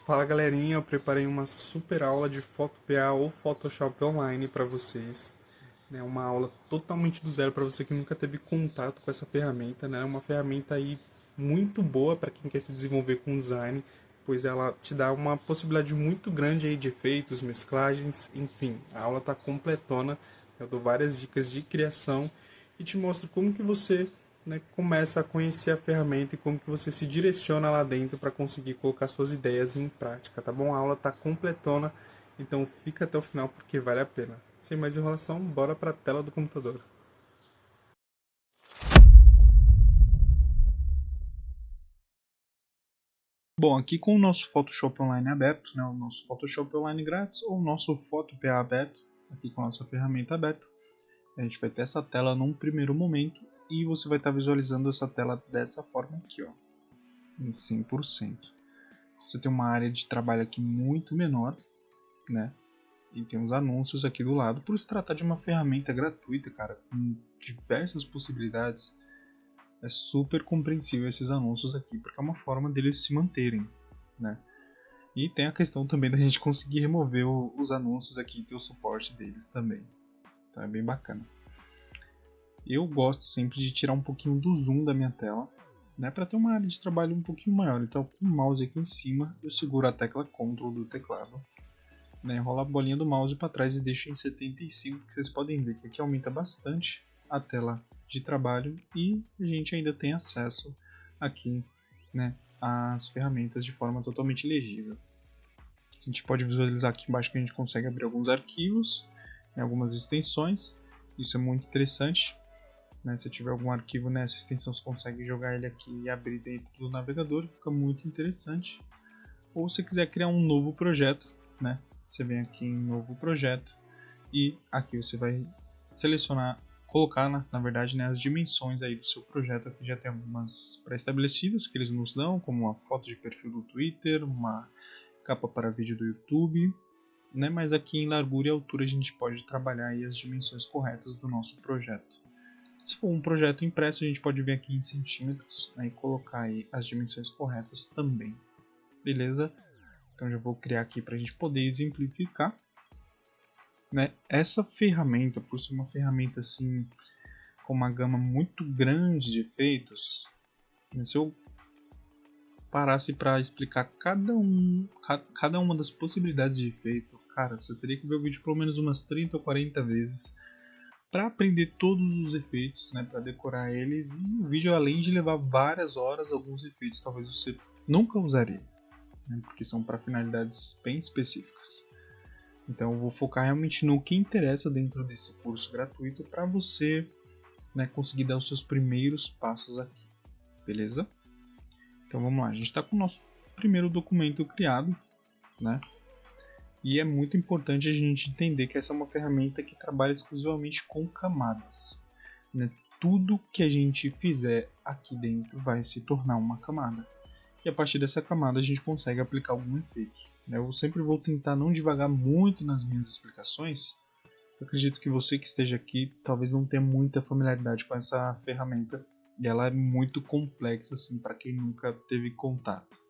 Fala galerinha, eu preparei uma super aula de Photo PA ou Photoshop Online para vocês. Né? Uma aula totalmente do zero para você que nunca teve contato com essa ferramenta. Né? É uma ferramenta aí muito boa para quem quer se desenvolver com design, pois ela te dá uma possibilidade muito grande aí de efeitos, mesclagens, enfim. A aula está completona, eu dou várias dicas de criação e te mostro como que você, né, começa a conhecer a ferramenta e como que você se direciona lá dentro para conseguir colocar suas ideias em prática, tá bom? A aula está completona, então fica até o final porque vale a pena. Sem mais enrolação, bora para a tela do computador. Bom, aqui com o nosso Photoshop Online aberto, né, o nosso Photoshop Online grátis ou o nosso PhotoPA aberto, aqui com a nossa ferramenta aberta, a gente vai ter essa tela num primeiro momento e você vai estar visualizando essa tela dessa forma aqui, ó, em 100%. Você tem uma área de trabalho aqui muito menor, né, e tem uns anúncios aqui do lado, por se tratar de uma ferramenta gratuita, cara, com diversas possibilidades. É super compreensível esses anúncios aqui, porque é uma forma deles se manterem, né? E tem a questão também da gente conseguir remover os anúncios aqui e ter o suporte deles também. Então é bem bacana. Eu gosto sempre de tirar um pouquinho do zoom da minha tela, né, para ter uma área de trabalho um pouquinho maior. Então com o mouse aqui em cima, eu seguro a tecla Ctrl do teclado, né, enrolo a bolinha do mouse para trás e deixo em 75, que vocês podem ver que aqui aumenta bastante a tela de trabalho e a gente ainda tem acesso aqui, né, às ferramentas de forma totalmente legível. A gente pode visualizar aqui embaixo que a gente consegue abrir alguns arquivos, né, algumas extensões. Isso é muito interessante. Né, se tiver algum arquivo nessa extensão, você consegue jogar ele aqui e abrir dentro do navegador. Fica muito interessante. Ou se quiser criar um novo projeto, né, você vem aqui em novo projeto e aqui você vai selecionar, colocar na verdade, né, as dimensões aí do seu projeto. Aqui já tem algumas pré-estabelecidas que eles nos dão, como uma foto de perfil do Twitter, uma capa para vídeo do YouTube, né, mas aqui em largura e altura a gente pode trabalhar aí as dimensões corretas do nosso projeto. Se for um projeto impresso, a gente pode vir aqui em centímetros, né, e colocar aí as dimensões corretas também. Beleza? Então já vou criar aqui para a gente poder exemplificar, né? Essa ferramenta, por ser uma ferramenta assim com uma gama muito grande de efeitos, né? Se eu parasse para explicar cada uma das possibilidades de efeito, cara, você teria que ver o vídeo pelo menos umas 30 ou 40 vezes para aprender todos os efeitos, né, para decorar eles. E o vídeo, além de levar várias horas, alguns efeitos talvez você nunca usaria, né, porque são para finalidades bem específicas. Então eu vou focar realmente no que interessa dentro desse curso gratuito para você, né, conseguir dar os seus primeiros passos aqui, beleza? Então vamos lá, a gente está com o nosso primeiro documento criado, né? E é muito importante a gente entender que essa é uma ferramenta que trabalha exclusivamente com camadas, né? Tudo que a gente fizer aqui dentro vai se tornar uma camada. E a partir dessa camada a gente consegue aplicar algum efeito. Eu sempre vou tentar não divagar muito nas minhas explicações. Eu acredito que você que esteja aqui talvez não tenha muita familiaridade com essa ferramenta. E ela é muito complexa assim, para quem nunca teve contato.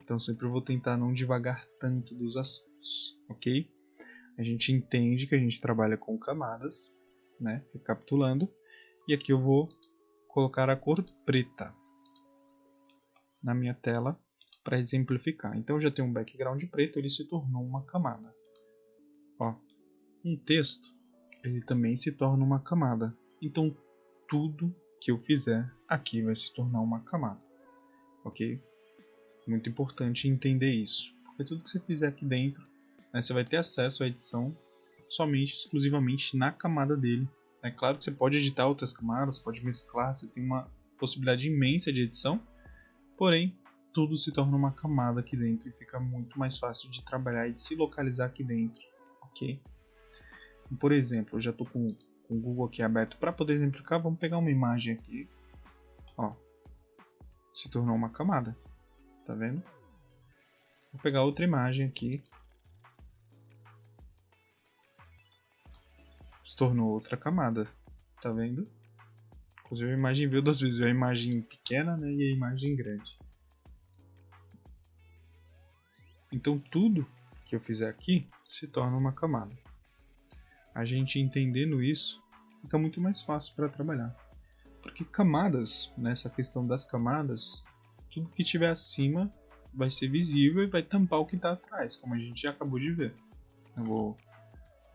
Então sempre vou tentar não divagar tanto dos assuntos, ok? A gente entende que a gente trabalha com camadas, né? Recapitulando. E aqui eu vou colocar a cor preta na minha tela para exemplificar. Então eu já tenho um background preto, ele se tornou uma camada. Ó, um texto, ele também se torna uma camada. Então tudo que eu fizer aqui vai se tornar uma camada, ok? Muito importante entender isso, porque tudo que você fizer aqui dentro, né, você vai ter acesso à edição somente, exclusivamente na camada dele. É claro que você pode editar outras camadas, pode mesclar, você tem uma possibilidade imensa de edição, porém tudo se torna uma camada aqui dentro e fica muito mais fácil de trabalhar e de se localizar aqui dentro, ok? Então, por exemplo, eu já estou com o Google aqui aberto para poder exemplificar. Vamos pegar uma imagem aqui, ó, se tornou uma camada, tá vendo? Vou pegar outra imagem aqui, se tornou outra camada, tá vendo? Inclusive a imagem veio duas vezes, a imagem pequena, né, e a imagem grande. Então tudo que eu fizer aqui se torna uma camada. A gente entendendo isso, fica muito mais fácil para trabalhar. Porque camadas, nessa questão das camadas, tudo que tiver acima vai ser visível e vai tampar o que está atrás, como a gente já acabou de ver. Eu vou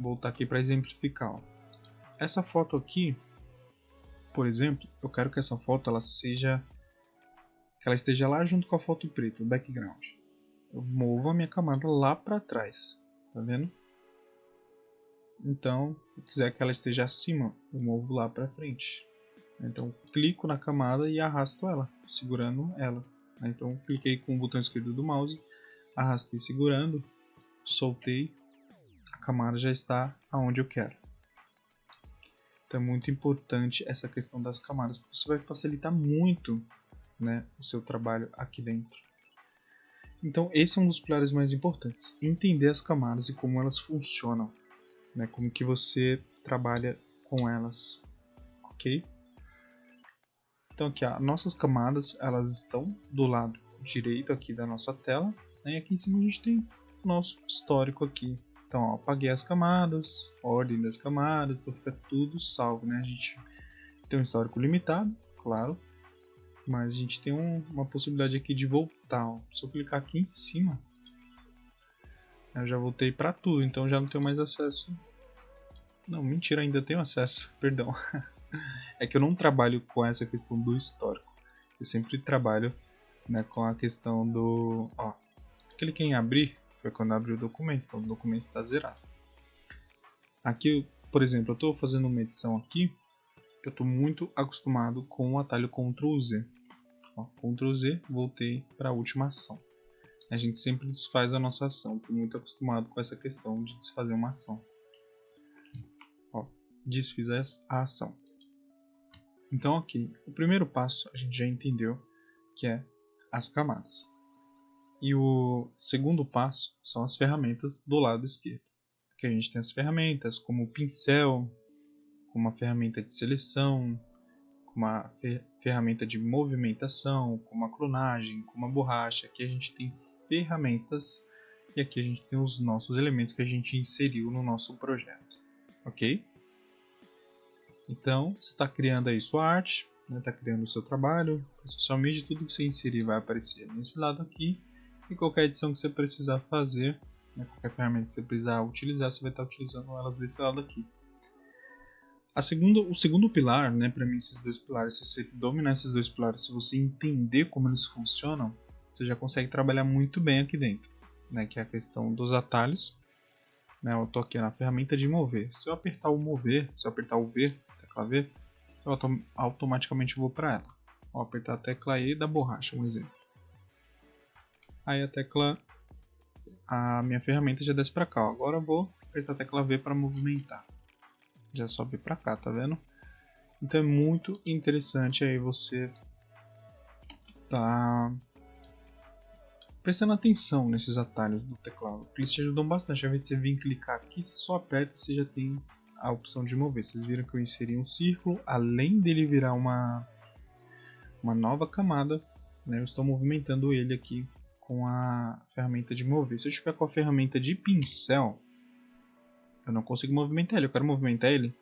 voltar aqui para exemplificar. Ó. Essa foto aqui, por exemplo, eu quero que essa foto ela esteja lá junto com a foto preta, o background. Eu movo a minha camada lá para trás, tá vendo? Então, se eu quiser que ela esteja acima, eu movo lá para frente. Então, clico na camada e arrasto ela, segurando ela. Então, cliquei com o botão esquerdo do mouse, arrastei segurando, soltei, a camada já está aonde eu quero. Então, é muito importante essa questão das camadas, porque isso vai facilitar muito, né, o seu trabalho aqui dentro. Então, esse é um dos pilares mais importantes, entender as camadas e como elas funcionam. Né, como que você trabalha com elas, ok? Então aqui, nossas camadas, elas estão do lado direito aqui da nossa tela, né, e aqui em cima a gente tem o nosso histórico aqui. Então, ó, apaguei as camadas, ordem das camadas, então fica tudo salvo, né? A gente tem um histórico limitado, claro, mas a gente tem uma possibilidade aqui de voltar, ó. Se eu clicar aqui em cima, eu já voltei para tudo, então já não tenho mais acesso. Não, mentira, ainda tenho acesso, perdão. É que eu não trabalho com essa questão do histórico. Eu sempre trabalho, né, com a questão do... Ó, cliquei em abrir, foi quando abriu o documento, então o documento está zerado. Aqui, por exemplo, eu estou fazendo uma edição aqui, eu estou muito acostumado com o atalho Ctrl Z. Ó, Ctrl Z, voltei para a última ação. A gente sempre desfaz a nossa ação. Estou muito acostumado com essa questão de desfazer uma ação. Ó, desfiz a ação. Então aqui, o primeiro passo a gente já entendeu que é as camadas. E o segundo passo são as ferramentas do lado esquerdo. Aqui a gente tem as ferramentas como o pincel, como uma ferramenta de seleção, como uma ferramenta de movimentação, como a clonagem, como a borracha. Aqui a gente tem ferramentas e aqui a gente tem os nossos elementos que a gente inseriu no nosso projeto, ok? Então, você está criando aí sua arte, está criando o seu trabalho, social media, tudo que você inserir vai aparecer nesse lado aqui, e qualquer edição que você precisar fazer, né, qualquer ferramenta que você precisar utilizar, você vai estar utilizando elas desse lado aqui. O segundo pilar, né, para mim esses dois pilares, se você dominar esses dois pilares, se você entender como eles funcionam, você já consegue trabalhar muito bem aqui dentro, né, que é a questão dos atalhos. Né, eu estou aqui na ferramenta de mover. Se eu apertar o mover, se eu apertar o V, tecla V, eu automaticamente vou para ela. Vou apertar a tecla E da borracha, um exemplo. Aí a minha ferramenta já desce para cá. Ó. Agora eu vou apertar a tecla V para movimentar. Já sobe para cá, tá vendo? Então é muito interessante aí você tá prestando atenção nesses atalhos do teclado, porque eles te ajudam bastante. Às vezes você vem clicar aqui, você só aperta e você já tem a opção de mover. Vocês viram que eu inseri um círculo, além dele virar uma nova camada, né, eu estou movimentando ele aqui com a ferramenta de mover. Se eu estiver com a ferramenta de pincel, eu não consigo movimentar ele. Eu quero movimentar ele.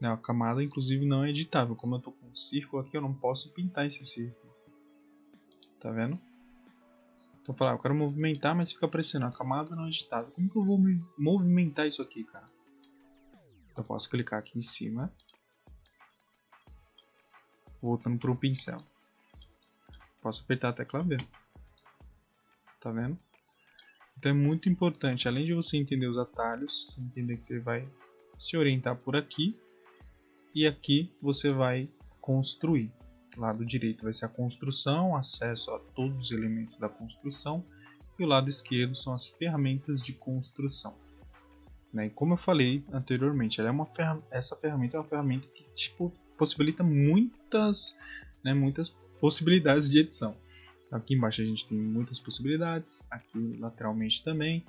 A camada, inclusive, não é editável. Como eu estou com um círculo aqui, eu não posso pintar esse círculo. Tá vendo? Então, eu quero movimentar, mas fica aparecendo. A camada não é editável. Como que eu vou movimentar isso aqui, cara? Eu posso clicar aqui em cima. Voltando para o pincel. Posso apertar a tecla V. Tá vendo? Então é muito importante, além de você entender os atalhos, você entender que você vai se orientar por aqui. E aqui você vai construir. Lado direito vai ser a construção, acesso a todos os elementos da construção. E o lado esquerdo são as ferramentas de construção. Né? E como eu falei anteriormente, essa ferramenta é uma ferramenta que possibilita muitas possibilidades de edição. Aqui embaixo a gente tem muitas possibilidades, aqui lateralmente também.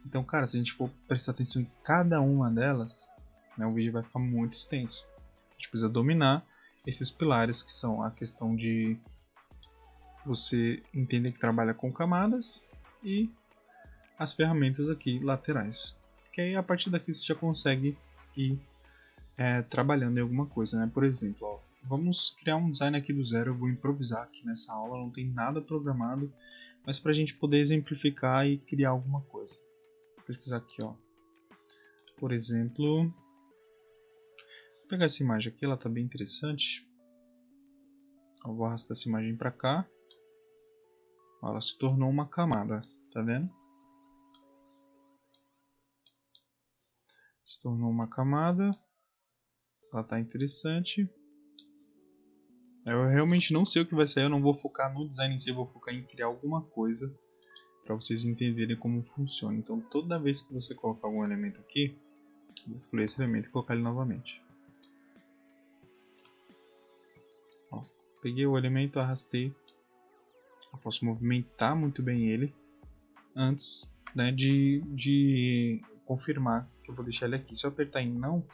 Então, cara, se a gente for prestar atenção em cada uma delas, né, o vídeo vai ficar muito extenso. A gente precisa dominar esses pilares, que são a questão de você entender que trabalha com camadas, e as ferramentas aqui laterais. Que aí a partir daqui você já consegue ir trabalhando em alguma coisa, né? Por exemplo, ó, vamos criar um design aqui do zero. Eu vou improvisar aqui nessa aula, não tem nada programado, mas para a gente poder exemplificar e criar alguma coisa. Vou pesquisar aqui, ó. Por exemplo, vou pegar essa imagem aqui, ela está bem interessante. Eu vou arrastar essa imagem para cá. Ela se tornou uma camada, tá vendo? Se tornou uma camada. Ela tá interessante. Eu realmente não sei o que vai sair, eu não vou focar no design em si, eu vou focar em criar alguma coisa para vocês entenderem como funciona. Então toda vez que você colocar algum elemento aqui, vou escolher esse elemento e colocar ele novamente. Ó, peguei o elemento, arrastei. Eu posso movimentar muito bem ele antes, né, de confirmar que eu vou deixar ele aqui. Se eu apertar em não,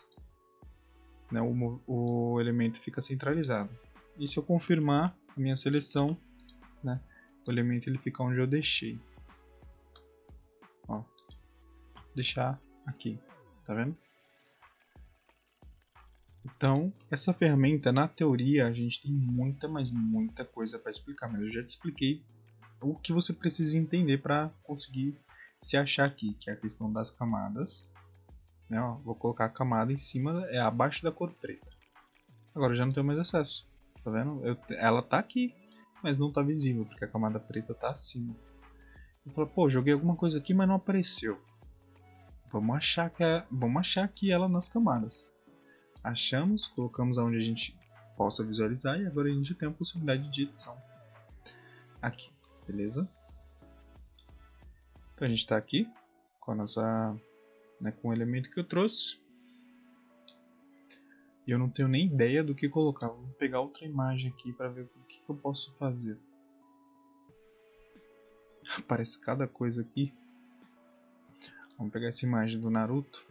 né, o elemento fica centralizado. E se eu confirmar a minha seleção, né, o elemento ele fica onde eu deixei. Ó, deixar aqui, tá vendo? Então, essa ferramenta, na teoria, a gente tem muita, mas muita coisa para explicar, mas eu já te expliquei o que você precisa entender para conseguir se achar aqui, que é a questão das camadas. Né, ó, vou colocar a camada em cima, abaixo da cor preta. Agora eu já não tenho mais acesso, tá vendo? Ela tá aqui, mas não tá visível, porque a camada preta tá acima. Eu falo, pô, joguei alguma coisa aqui, mas não apareceu. Vamos achar aqui ela nas camadas. Achamos, colocamos aonde a gente possa visualizar e agora a gente tem a possibilidade de edição. Aqui, beleza? Então a gente está aqui com a nossa, né, com o elemento que eu trouxe. E eu não tenho nem ideia do que colocar. Vou pegar outra imagem aqui para ver o que eu posso fazer. Aparece cada coisa aqui. Vamos pegar essa imagem do Naruto.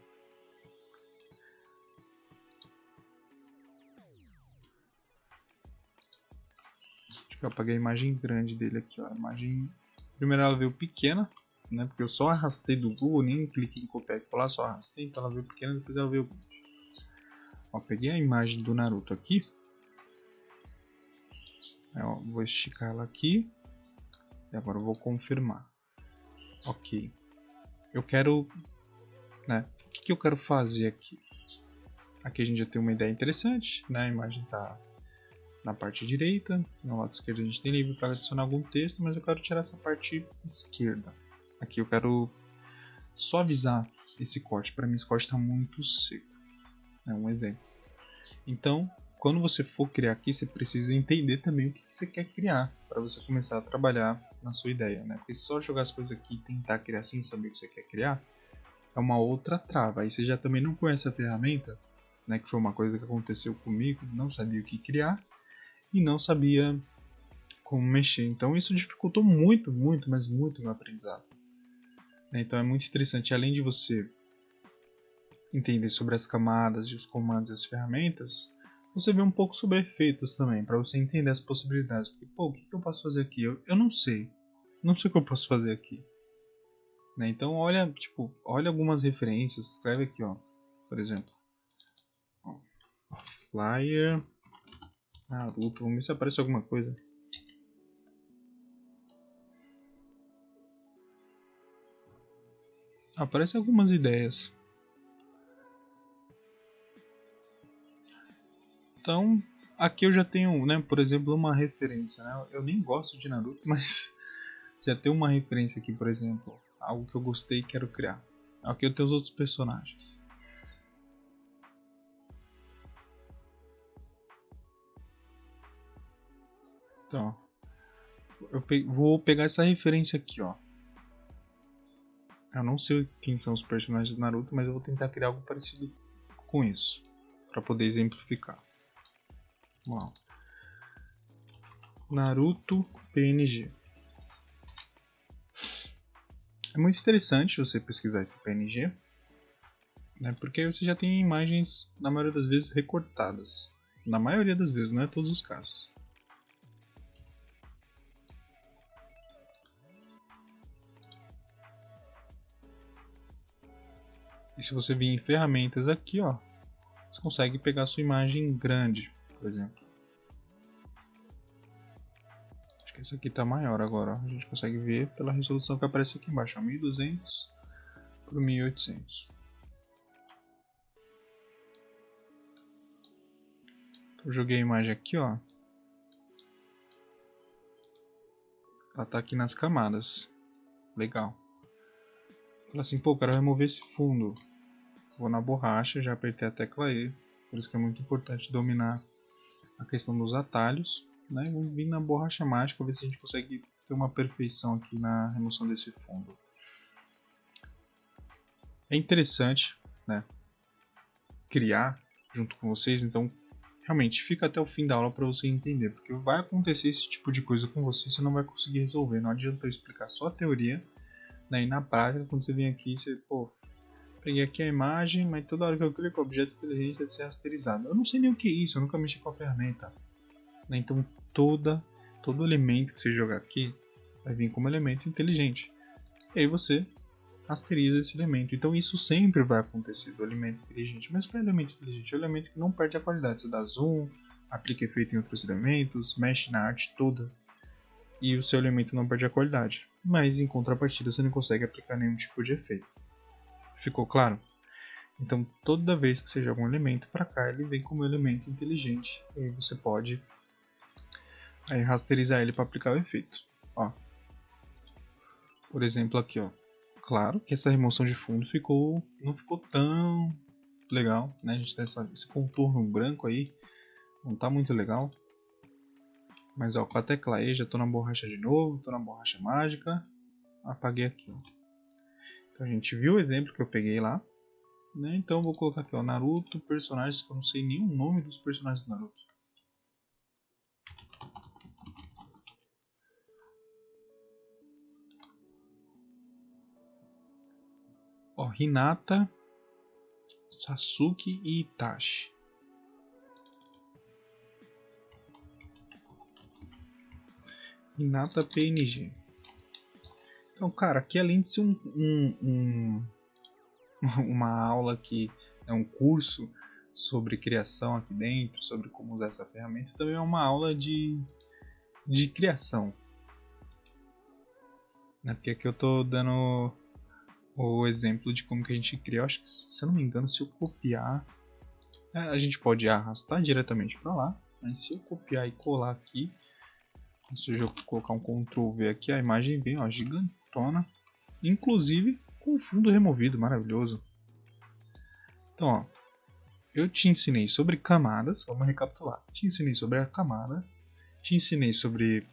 Acho que eu apaguei a imagem grande dele aqui, ó. A imagem... Primeiro ela veio pequena, né? Porque eu só arrastei do Google, nem cliquei em copiar e colar, só arrastei. Então ela veio pequena, depois ela veio grande. Ó, peguei a imagem do Naruto aqui. Ó, vou esticar ela aqui. E agora eu vou confirmar. Ok. Eu quero... né? O que eu quero fazer aqui? Aqui a gente já tem uma ideia interessante, né? A imagem está na parte direita, no lado esquerdo a gente tem livre para adicionar algum texto, mas eu quero tirar essa parte esquerda. Aqui eu quero suavizar esse corte, para mim esse corte está muito seco. É um exemplo. Então, quando você for criar aqui, você precisa entender também o que você quer criar, para você começar a trabalhar na sua ideia, né? Porque só jogar as coisas aqui e tentar criar sem saber o que você quer criar, é uma outra trava. Aí você já também não conhece a ferramenta, né, que foi uma coisa que aconteceu comigo, não sabia o que criar e não sabia como mexer. Então isso dificultou muito, muito, mas muito o meu aprendizado. Então é muito interessante, além de você entender sobre as camadas e os comandos e as ferramentas, você vê um pouco sobre efeitos também, para você entender as possibilidades. Porque, pô, o que eu posso fazer aqui? Eu não sei. Não sei o que eu posso fazer aqui. Né? Então olha algumas referências, escreve aqui, ó, por exemplo, Flyer Naruto, vamos ver se aparece alguma coisa. Aparecem algumas ideias. Então aqui eu já tenho, né, por exemplo, uma referência, né? Eu nem gosto de Naruto, mas já tem uma referência aqui, por exemplo, algo que eu gostei e quero criar. Aqui eu tenho os outros personagens. Então, vou pegar essa referência aqui, ó. Eu não sei quem são os personagens do Naruto, mas eu vou tentar criar algo parecido com isso, para poder exemplificar. Vamos lá. Naruto PNG. É muito interessante você pesquisar esse PNG, né, porque aí você já tem imagens, na maioria das vezes, recortadas. Na maioria das vezes, não é todos os casos. E se você vir em ferramentas aqui, ó, você consegue pegar a sua imagem grande, por exemplo. Acho que essa aqui está maior agora, ó. A gente consegue ver pela resolução que aparece aqui embaixo, ó, 1200 por 1800. Eu joguei a imagem aqui, ó. Ela tá aqui nas camadas. Legal. Fala assim, pô, quero remover esse fundo. Vou na borracha, já apertei a tecla E. Por isso que é muito importante dominar a questão dos atalhos, né? Vamos vir na borracha mágica, ver se a gente consegue ter uma perfeição aqui na remoção desse fundo. É interessante, né, criar junto com vocês, então realmente fica até o fim da aula para você entender, porque vai acontecer esse tipo de coisa com você não vai conseguir resolver. Não adianta eu explicar só a teoria, né, e na prática, quando você vem aqui, você, pô, peguei aqui a imagem, mas toda hora que eu clico, o objeto inteligente deve ser rasterizado. Eu não sei nem o que é isso, eu nunca mexi com a ferramenta. Né? Então todo elemento que você jogar aqui vai vir como elemento inteligente. E aí você rasteriza esse elemento. Então isso sempre vai acontecer do elemento inteligente. Mas que é elemento inteligente? É um elemento que não perde a qualidade. Você dá zoom, aplica efeito em outros elementos, mexe na arte toda. E o seu elemento não perde a qualidade. Mas em contrapartida você não consegue aplicar nenhum tipo de efeito. Ficou claro? Então toda vez que você joga um elemento para cá, ele vem como elemento inteligente. E aí você pode rasterizar ele para aplicar o efeito. Ó. Por exemplo aqui, ó. Claro que essa remoção de fundo não ficou tão legal, né? A gente tem esse contorno branco aí, não tá muito legal. Mas ó, com a tecla E já tô na borracha de novo, tô na borracha mágica. Apaguei aqui, ó. Então a gente viu o exemplo que eu peguei lá, né? Então eu vou colocar aqui, ó, Naruto, personagens que eu não sei nem o nome dos personagens do Naruto. Ó, Hinata, Sasuke e Itachi. Hinata PNG. Então, cara, aqui além de ser uma aula que é um curso sobre criação aqui dentro, sobre como usar essa ferramenta, também é uma aula de criação. Né? Porque aqui eu tô dando o exemplo de como que a gente cria. Eu acho que, se eu não me engano, se eu copiar, a gente pode arrastar diretamente para lá, mas se eu copiar e colar aqui, se eu colocar um Ctrl V aqui, a imagem vem, ó, gigantona, inclusive com o fundo removido, maravilhoso. Então, ó, eu te ensinei sobre camadas, vamos recapitular. Te ensinei sobre a camada, te ensinei sobre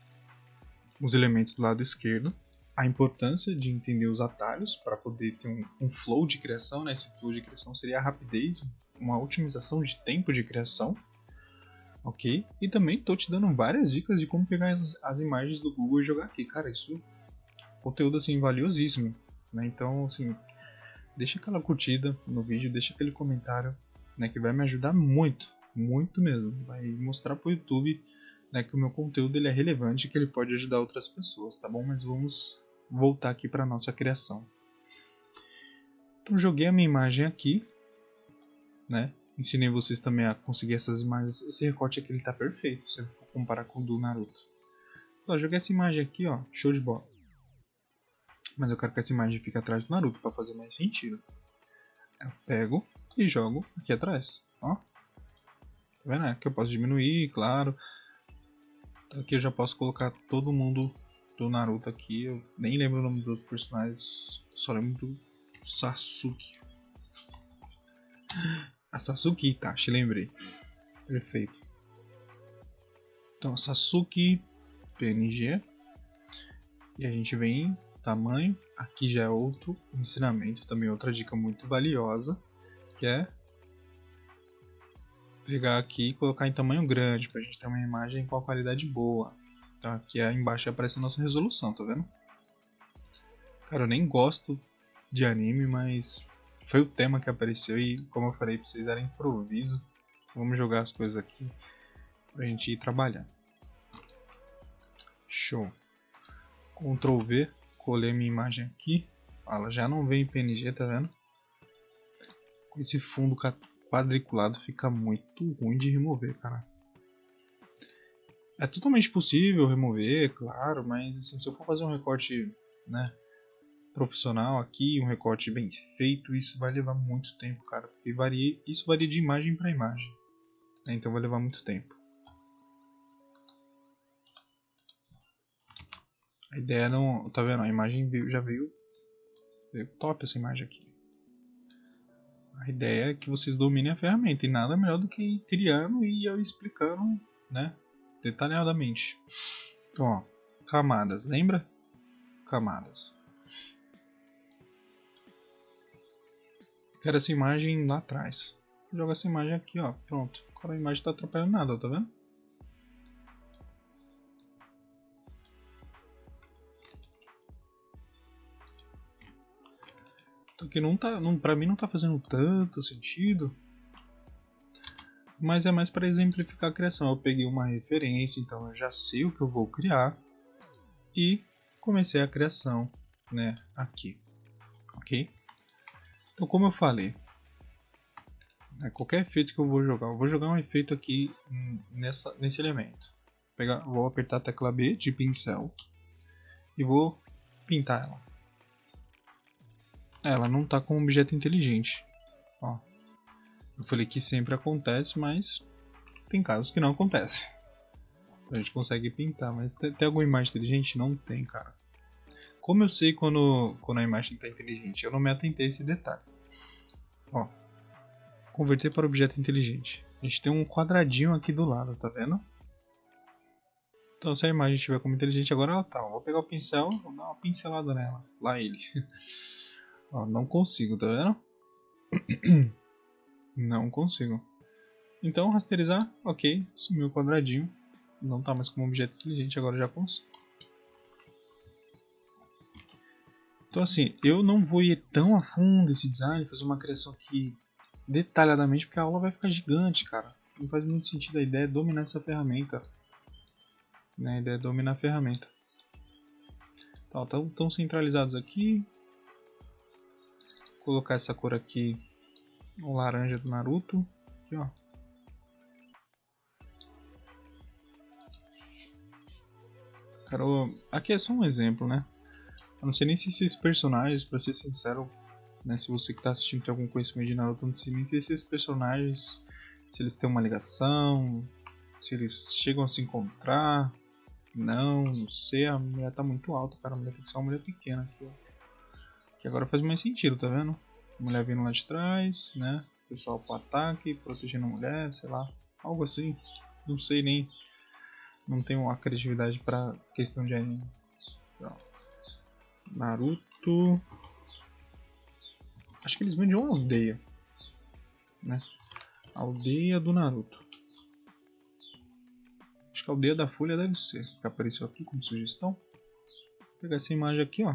os elementos do lado esquerdo, a importância de entender os atalhos para poder ter um flow de criação, né? Esse flow de criação seria a rapidez, uma otimização de tempo de criação, ok? E também estou te dando várias dicas de como pegar as imagens do Google e jogar aqui. Cara, isso é conteúdo assim valiosíssimo, né? Então, assim, deixa aquela curtida no vídeo, deixa aquele comentário, né, que vai me ajudar muito, muito mesmo. Vai mostrar para o YouTube, né, que o meu conteúdo ele é relevante e que ele pode ajudar outras pessoas, tá bom? Mas vamos voltar aqui para nossa criação. Então joguei a minha imagem aqui, né? Ensinei vocês também a conseguir essas imagens. Esse recorte aqui ele tá perfeito, se eu for comparar com o do Naruto. Então, joguei essa imagem aqui, ó, show de bola. Mas eu quero que essa imagem fique atrás do Naruto para fazer mais sentido. Eu pego e jogo aqui atrás, ó. Tá vendo? Aqui eu posso diminuir, claro. Aqui eu já posso colocar todo mundo do Naruto aqui. Eu nem lembro o nome dos personagens, só lembro do Sasuke. A Sasuke Itachi, lembrei. Perfeito. Então, Sasuke PNG. E a gente vem em tamanho. Aqui já é outro ensinamento, também outra dica muito valiosa, que é pegar aqui e colocar em tamanho grande, pra gente ter uma imagem com a qualidade boa. Tá? Aqui embaixo aparece a nossa resolução, tá vendo? Cara, eu nem gosto de anime, mas foi o tema que apareceu e, como eu falei pra vocês, era improviso. Vamos jogar as coisas aqui pra gente ir trabalhando. Show. Ctrl V, colei minha imagem aqui. Ela já não vem em PNG, tá vendo? esse fundo quadriculado fica muito ruim de remover, cara. É totalmente possível remover, claro, mas assim, se eu for fazer um recorte, né, profissional aqui, um recorte bem feito, isso vai levar muito tempo, cara, porque isso varia de imagem para imagem, né, então vai levar muito tempo. A ideia não, tá vendo? A imagem já veio top essa imagem aqui. A ideia é que vocês dominem a ferramenta e nada melhor do que ir criando e eu explicando, né, detalhadamente. Então, ó, camadas, lembra? Camadas. Quero essa imagem lá atrás. Joga essa imagem aqui, ó. Pronto. Agora a imagem tá atrapalhando nada, tá vendo? Então aqui pra mim não tá fazendo tanto sentido. Mas é mais para exemplificar a criação. Eu peguei uma referência, então eu já sei o que eu vou criar. E comecei a criação, né, aqui. Ok? Então como eu falei, qualquer efeito que eu vou jogar um efeito aqui nesse elemento. Vou apertar a tecla B de pincel e vou pintar ela. Ela não está com um objeto inteligente. Ó, eu falei que sempre acontece, mas tem casos que não acontece. A gente consegue pintar, mas tem alguma imagem inteligente? Não tem, cara. Como eu sei quando a imagem está inteligente? Eu não me atentei a esse detalhe. Ó, converter para objeto inteligente. A gente tem um quadradinho aqui do lado, tá vendo? Então se a imagem estiver como inteligente, agora ela tá. Vou pegar o pincel, vou dar uma pincelada nela. Lá ele. Ó, não consigo, tá vendo? Não consigo. Então rasterizar, ok. Sumiu o quadradinho. Não tá mais como objeto inteligente, agora já consigo. Então assim, eu não vou ir tão a fundo esse design, fazer uma criação aqui detalhadamente, porque a aula vai ficar gigante, cara. Não faz muito sentido, a ideia é dominar essa ferramenta. Né? A ideia é dominar a ferramenta. Então, estão centralizados aqui. Vou colocar essa cor aqui, o laranja do Naruto. Aqui, ó. Cara, aqui é só um exemplo, né? Eu não sei nem se esses personagens, pra ser sincero, né, se você que tá assistindo tem algum conhecimento de Naruto, não sei nem se esses personagens, se eles têm uma ligação, se eles chegam a se encontrar. Não sei, a mulher tá muito alta, cara, a mulher tem que ser uma mulher pequena aqui, ó. Que agora faz mais sentido, tá vendo? A mulher vindo lá de trás, né? O pessoal pro ataque, protegendo a mulher, sei lá, algo assim. Não sei nem, não tenho a criatividade pra questão de anime. Então, Naruto. Acho que eles vêm de uma aldeia, né? Aldeia do Naruto. Acho que a aldeia da Folha deve ser, que apareceu aqui como sugestão. Vou pegar essa imagem aqui, ó.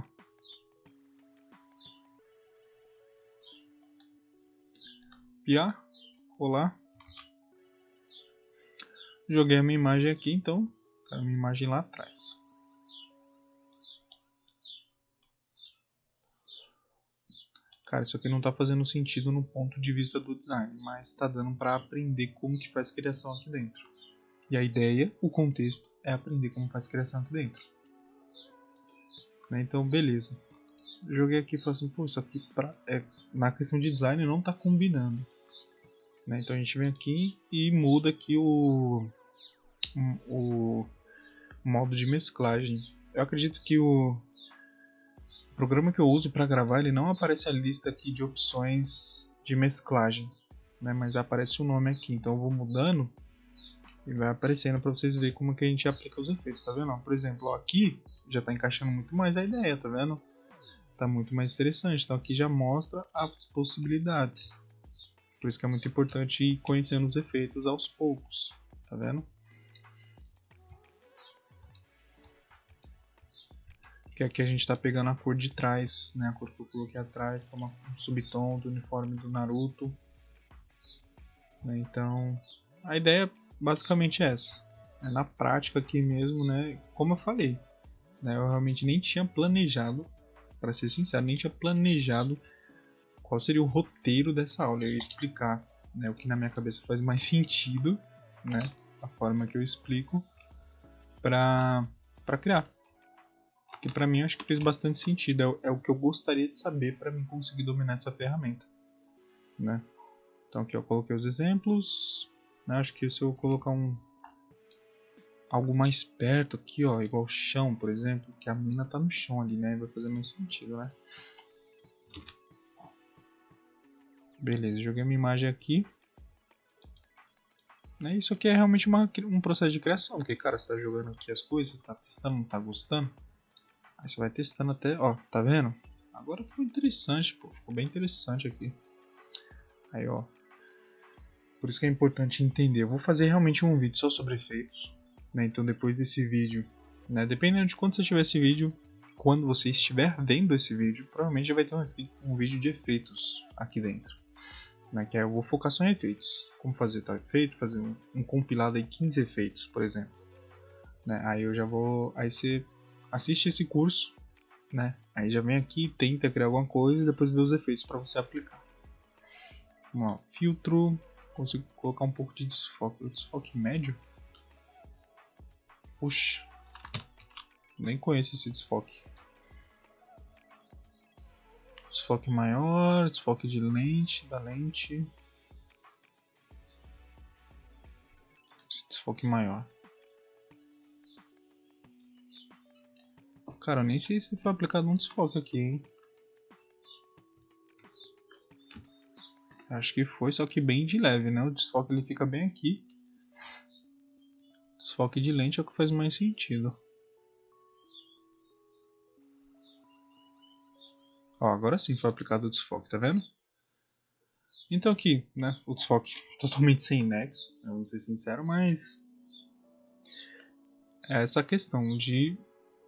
Copiar, colar. Joguei a minha imagem aqui, então a minha imagem lá atrás. Cara, isso aqui não tá fazendo sentido no ponto de vista do design, mas tá dando para aprender como que faz criação aqui dentro. E a ideia, o contexto, é aprender como faz criação aqui dentro. Né? Então, beleza. Joguei aqui e falei assim, pô, isso aqui na questão de design não tá combinando. Né? Então a gente vem aqui e muda aqui o modo de mesclagem. Eu acredito que o programa que eu uso para gravar, ele não aparece a lista aqui de opções de mesclagem, né? Mas aparece o nome aqui, então eu vou mudando e vai aparecendo para vocês verem como que a gente aplica os efeitos, tá vendo? Por exemplo, ó, aqui já tá encaixando muito mais a ideia, tá vendo? Tá muito mais interessante, então aqui já mostra as possibilidades. Por isso que é muito importante ir conhecendo os efeitos aos poucos, tá vendo? Que aqui a gente está pegando a cor de trás, né? A cor que eu coloquei atrás, que é um subtom do uniforme do Naruto. Né? Então, a ideia basicamente é essa. Na prática aqui mesmo, né? Como eu falei, né? Eu realmente nem tinha planejado, para ser sincero, nem tinha planejado qual seria o roteiro dessa aula. Eu ia explicar, né, o que na minha cabeça faz mais sentido, né, a forma que eu explico para criar. Porque para mim eu acho que fez bastante sentido, é o que eu gostaria de saber para mim conseguir dominar essa ferramenta, né? Então aqui eu coloquei os exemplos, né? Acho que se eu colocar algo mais perto aqui, ó, igual o chão, por exemplo, que a mina tá no chão ali, né? Vai fazer mais sentido, né? Beleza, joguei uma imagem aqui. Isso aqui é realmente um processo de criação, porque, cara, você tá jogando aqui as coisas, tá testando, não tá gostando. Aí você vai testando até, ó, tá vendo? Agora ficou interessante, pô, ficou bem interessante aqui. Aí, ó. Por isso que é importante entender. Eu vou fazer realmente um vídeo só sobre efeitos, né? Então depois desse vídeo, né? Dependendo de quando você tiver esse vídeo, quando você estiver vendo esse vídeo, provavelmente já vai ter um vídeo de efeitos aqui dentro. Né, que eu vou focar só em efeitos. Como fazer tal efeito, fazer um compilado aí 15 efeitos, por exemplo. Né, aí eu já vou. Aí você assiste esse curso, né? Aí já vem aqui, tenta criar alguma coisa e depois vê os efeitos para você aplicar. Vamos lá, filtro. Consigo colocar um pouco de desfoque. O desfoque médio? Puxa. Nem conheço esse desfoque. Desfoque maior, desfoque de lente, da lente. Esse desfoque maior. Cara, eu nem sei se foi aplicado um desfoque aqui, hein. Acho que foi, só que bem de leve, né? O desfoque ele fica bem aqui. Desfoque de lente é o que faz mais sentido. Ó, agora sim foi aplicado o desfoque, tá vendo? Então aqui, né, o desfoque totalmente sem nexo, eu vou ser sincero, mas é essa questão de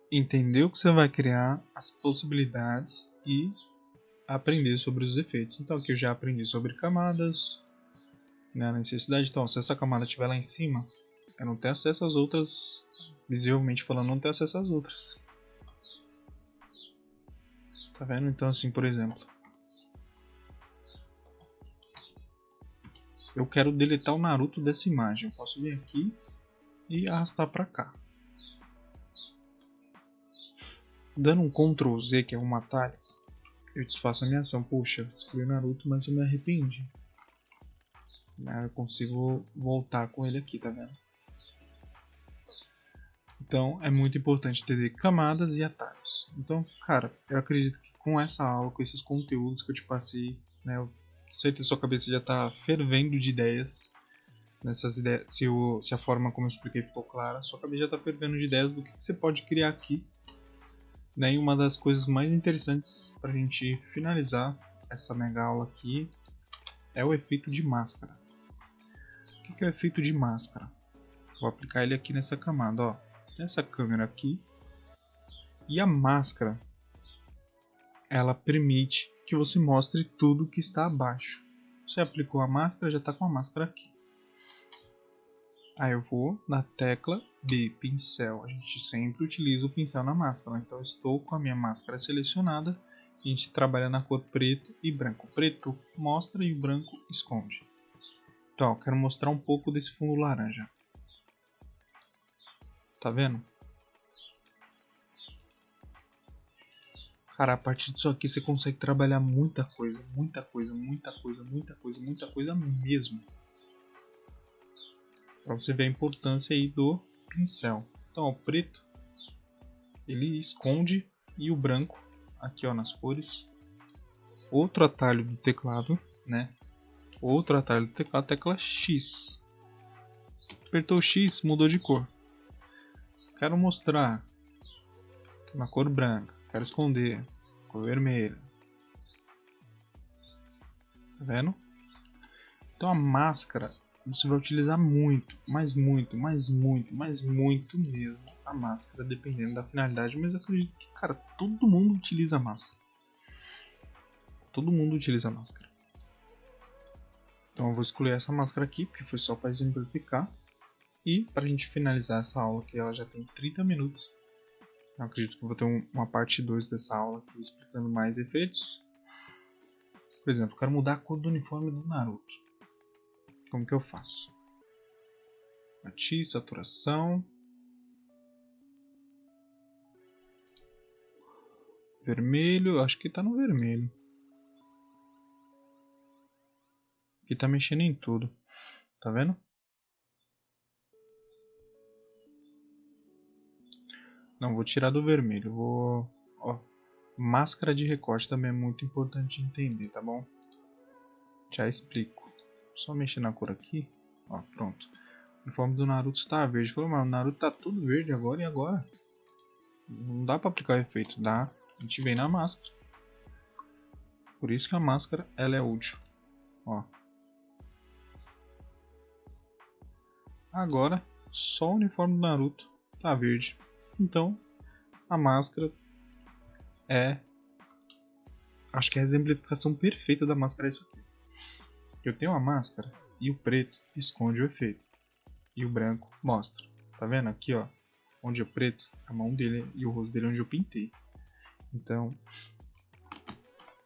entender o que você vai criar, as possibilidades e aprender sobre os efeitos. Então aqui eu já aprendi sobre camadas, né, a necessidade. Então, se essa camada estiver lá em cima, eu não tenho acesso às outras, visivelmente falando, não tenho acesso às outras. Tá vendo? Então assim, por exemplo, eu quero deletar o Naruto dessa imagem. Eu posso vir aqui e arrastar para cá. Dando um Ctrl Z, que é um atalho, eu desfaço a minha ação. Puxa, excluí o Naruto, mas eu me arrependi. Eu consigo voltar com ele aqui, tá vendo? Então é muito importante entender camadas e atalhos. Então, cara, eu acredito que com essa aula, com esses conteúdos que eu te passei, né, eu sei que sua cabeça já está fervendo de ideias. Nessas ideias, se a forma como eu expliquei ficou clara, sua cabeça já está fervendo de ideias do que você pode criar aqui. Né? E uma das coisas mais interessantes para a gente finalizar essa mega aula aqui é o efeito de máscara. O que é o efeito de máscara? Vou aplicar ele aqui nessa camada, ó. Essa câmera aqui. E a máscara, ela permite que você mostre tudo que está abaixo. Você aplicou a máscara, já está com a máscara aqui. Aí eu vou na tecla de pincel. A gente sempre utiliza o pincel na máscara. Então eu estou com a minha máscara selecionada. A gente trabalha na cor preto e branco. O preto mostra e o branco esconde. Então, eu quero mostrar um pouco desse fundo laranja. Tá vendo? Cara, a partir disso aqui você consegue trabalhar muita coisa. Muita coisa, muita coisa, muita coisa, muita coisa mesmo. Pra você ver a importância aí do pincel. Então, ó, o preto, ele esconde, e o branco, aqui ó, nas cores. Outro atalho do teclado, né? Outro atalho do teclado, tecla X. Apertou o X, mudou de cor. Quero mostrar uma cor branca. Quero esconder, cor vermelha. Tá vendo? Então a máscara você vai utilizar muito, mas muito, mas muito, mas muito mesmo a máscara, dependendo da finalidade. Mas eu acredito que, cara, todo mundo utiliza máscara. Todo mundo utiliza máscara. Então eu vou escolher essa máscara aqui, porque foi só para exemplificar. E para a gente finalizar essa aula, que ela já tem 30 minutos, eu acredito que eu vou ter uma parte 2 dessa aula aqui, explicando mais efeitos. Por exemplo, eu quero mudar a cor do uniforme do Naruto. Como que eu faço? Matiz, saturação. Vermelho, acho que tá no vermelho. Aqui tá mexendo em tudo. Tá vendo? Não, vou tirar do vermelho. Ó, máscara de recorte também é muito importante entender, tá bom? Já explico. Só mexer na cor aqui. Ó, pronto. O uniforme do Naruto está verde. Falou, mas o Naruto tá tudo verde agora e agora? Não dá pra aplicar o efeito, dá. A gente vem na máscara. Por isso que a máscara ela é útil. Ó. Agora, só o uniforme do Naruto tá verde. Então, a máscara é... Acho que é a exemplificação perfeita da máscara é isso aqui. Eu tenho a máscara e o preto esconde o efeito. E o branco mostra. Tá vendo aqui, ó? Onde é o preto, a mão dele e o rosto dele onde eu pintei. Então,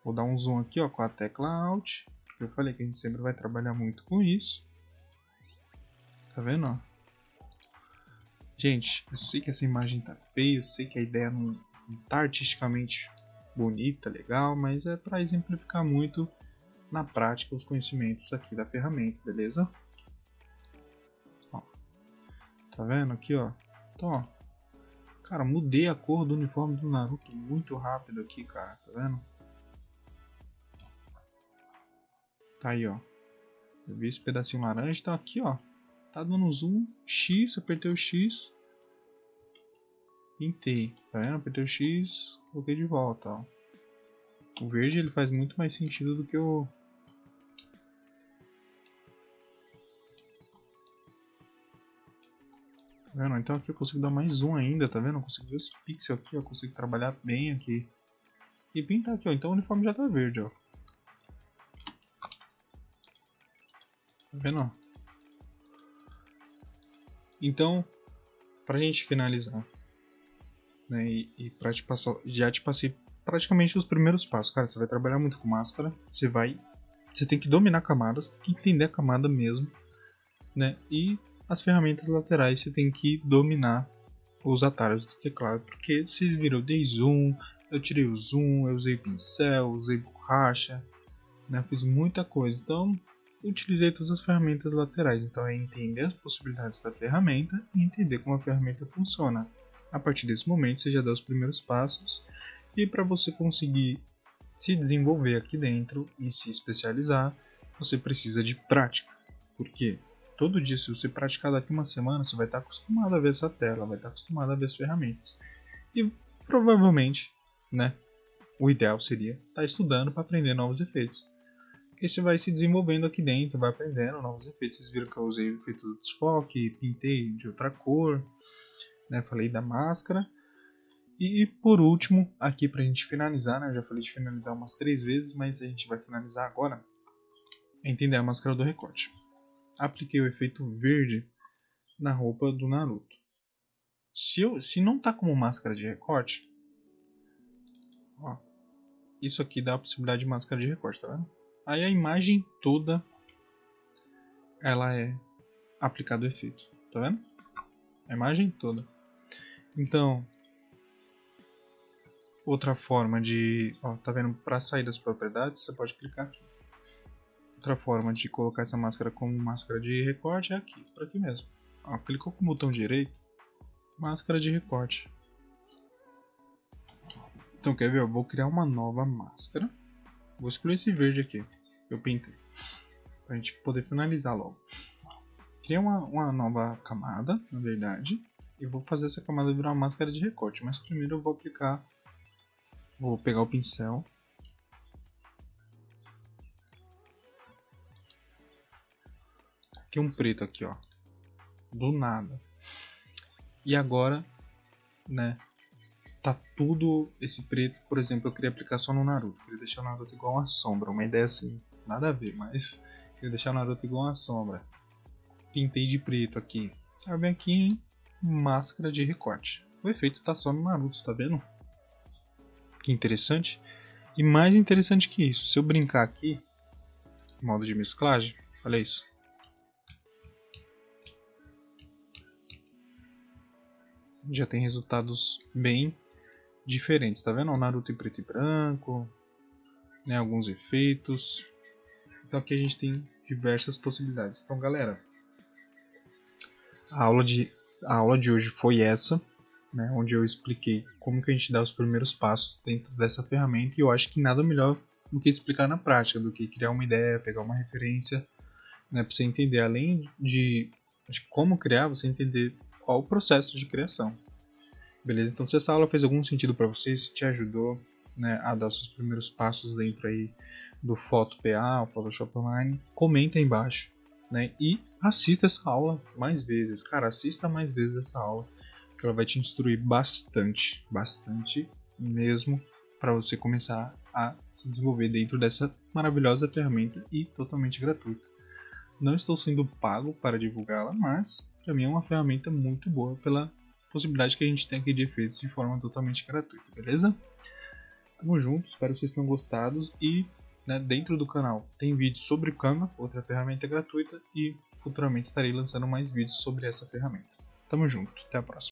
vou dar um zoom aqui, ó, com a tecla Alt. Eu falei que a gente sempre vai trabalhar muito com isso. Tá vendo, ó? Gente, eu sei que essa imagem tá feia, eu sei que a ideia não tá artisticamente bonita, legal, mas é para exemplificar muito na prática os conhecimentos aqui da ferramenta, beleza? Ó, tá vendo aqui, ó? Então, ó, cara, mudei a cor do uniforme do Naruto muito rápido aqui, cara, tá vendo? Tá aí, ó. Eu vi esse pedacinho laranja, tá aqui, ó. Tá dando zoom, X, apertei o X. Pintei, tá vendo? Apertei o X, coloquei de volta, ó. O verde ele faz muito mais sentido do que o... Tá vendo? Então aqui eu consigo dar mais zoom ainda, tá vendo? Eu consigo ver os pixels aqui, eu consigo trabalhar bem aqui. E pintar aqui, ó. Então o uniforme já tá verde, ó. Tá vendo, ó? Então, pra gente finalizar, né, e pra te passar, já te passei praticamente os primeiros passos. Cara, você vai trabalhar muito com máscara, você tem que dominar camadas, tem que entender a camada mesmo, né, e as ferramentas laterais você tem que dominar os atalhos do teclado, porque vocês viram, eu dei zoom, eu tirei o zoom, eu usei pincel, usei borracha, né, fiz muita coisa, então utilizei todas as ferramentas laterais. Então é entender as possibilidades da ferramenta e entender como a ferramenta funciona. A partir desse momento você já dá os primeiros passos, e para você conseguir se desenvolver aqui dentro e se especializar, você precisa de prática. Porque todo dia, se você praticar daqui uma semana, você vai estar acostumado a ver essa tela, vai estar acostumado a ver as ferramentas. E provavelmente, né, o ideal seria estar estudando para aprender novos efeitos. E você vai se desenvolvendo aqui dentro, vai aprendendo novos efeitos. Vocês viram que eu usei o efeito do desfoque, pintei de outra cor, né? Falei da máscara. E por último, aqui pra gente finalizar, né? Eu já falei de finalizar umas 3 vezes, mas a gente vai finalizar agora. É entender a máscara do recorte. Apliquei o efeito verde na roupa do Naruto. Se não tá como máscara de recorte, ó, isso aqui dá a possibilidade de máscara de recorte, tá vendo? Aí a imagem toda ela é aplicado o efeito, tá vendo? A imagem toda. Então, outra forma de, ó, tá vendo? Para sair das propriedades, você pode clicar aqui. Outra forma de colocar essa máscara como máscara de recorte é aqui, por aqui mesmo. Ó, clicou com o botão direito, máscara de recorte. Então, quer ver? Eu vou criar uma nova máscara. Vou excluir esse verde aqui. Eu pintei. Pra gente poder finalizar logo. Criei uma nova camada, na verdade. E vou fazer essa camada virar uma máscara de recorte. Mas primeiro eu vou aplicar. Vou pegar o pincel. Aqui um preto aqui, ó. Do nada. E agora, né? Tá tudo esse preto. Por exemplo, eu queria aplicar só no Naruto. Queria deixar o Naruto igual uma sombra. Uma ideia assim, nada a ver, mas queria deixar o Naruto igual uma sombra. Pintei de preto aqui. Aí eu venho aqui em máscara de recorte. O efeito tá só no Naruto, tá vendo? Que interessante. E mais interessante que isso, se eu brincar aqui, modo de mesclagem, olha isso. Já tem resultados bem diferentes, tá vendo? O Naruto em preto e branco, né, alguns efeitos. Então aqui a gente tem diversas possibilidades. Então, galera, a aula de hoje foi essa, né, onde eu expliquei como que a gente dá os primeiros passos dentro dessa ferramenta, e eu acho que nada melhor do que explicar na prática, do que criar uma ideia, pegar uma referência, né, para você entender, além de como criar, você entender qual o processo de criação. Beleza? Então, se essa aula fez algum sentido para você, se te ajudou, né, a dar os seus primeiros passos dentro aí do PhotoPA, o Photoshop Online, comenta aí embaixo, né, e assista essa aula mais vezes. Cara, assista mais vezes essa aula, que ela vai te instruir bastante, bastante mesmo, para você começar a se desenvolver dentro dessa maravilhosa ferramenta e totalmente gratuita. Não estou sendo pago para divulgá-la, mas para mim é uma ferramenta muito boa pela possibilidade que a gente tem aqui de efeitos de forma totalmente gratuita, beleza? Tamo junto, espero que vocês tenham gostado e, né, dentro do canal tem vídeos sobre o Canva, outra ferramenta gratuita, e futuramente estarei lançando mais vídeos sobre essa ferramenta. Tamo junto, até a próxima.